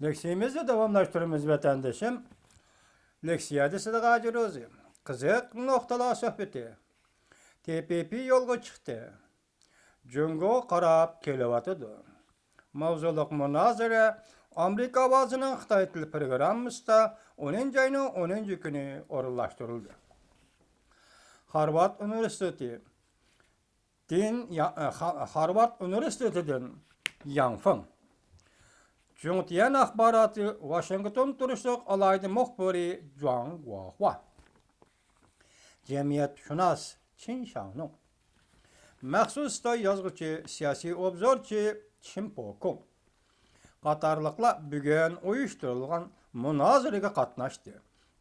Leksiyemizi davamlaştırımız vatandaşım. Leksiyada Sıdık Hacı Kızık noktalar sohbeti. TPP yolga çıktı. Cungo qarab kelevatıdı. Mavzuluk münazara Amerika avazının Xitay tili programımızda 10. ayının 10. günü orunlaştırıldı. Harvard Üniversitesi Harvard Üniversitesi'den Yang Feng Cumhuriyet Akbaratı Washington turuşluq alaydı muhbiri Zhuang Guohua. Cemiyet şunas Qin Shangnu. Məxsus da yazğıcı, siyasi obzorçı Qin Pokong. Qatarlıqla bugün uyuşturulğan münazirəyə qatnaşdı.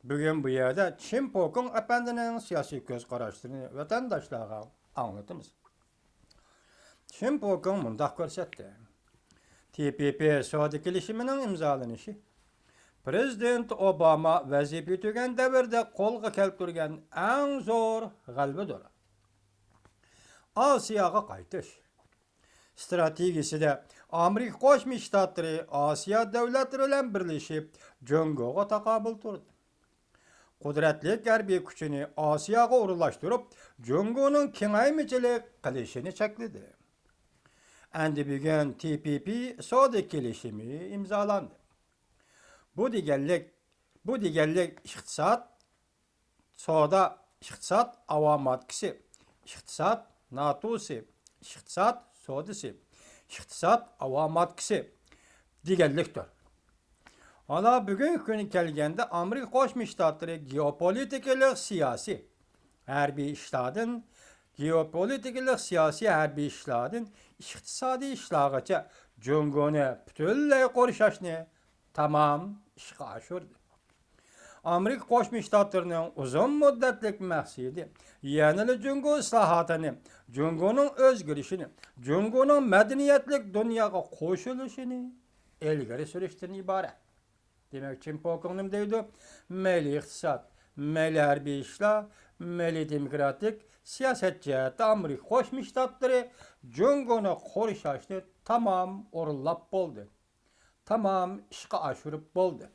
Bugün bu yerdə Qin Pokong əpəndinin siyasi göz qaraşlarını vətəndaşlara anlatımız. Qin Pokong mundaq görsətdi. TPP Saudi kelişiminin imzalanışı Prezident Obama vazife yütügen devirde kolga keltirgen en zor galbidir. Asiyaga qaytış. Stratejisi de Amerika Qo'shma Shtatlari Osiyo davlatlari bilan birlashib Jungoga taqobil turdi. Qudratli harbiy kuchini Osiyoga o'rinlashtirib, Jungoning kengaymichilik qilishini chekladi. Endi bugun TPP Saudi kelişimi imzalandı. Bu digerlik iqtisat, soda iqtisat avamatçısı, iqtisat NATO'su, iqtisat sodası, iqtisat avamatçısı digerliktir. Hala bugün günü kelgende Amerika Qo'shma Shtatlari geopolitikalik siyasi harbiy ishlardan geopolitikalik siyasi harbiy ishlardan iqtisodiy ishlargacha Jungoni butunlay qo'rishashni tamam ishga oshirdi. Amerika Qo'shma Shtatlarining uzun muddatlik maqsadi yanada Jungo islohotini, Jungoning o'zgarishini, Jungoning madaniyatlik dunyoga qo'shilishini ilgari surishdan iborat. Demek Qin Pokong nim deydi? Meli iqtisad, meli harbiy ishlar, meli demokratik siyaset cihati Amerika Qo'shma Shtatlari Jungoni qo'rishashni tamam o'rinlab bo'ldi. Tamam ishga oshirib bo'ldi.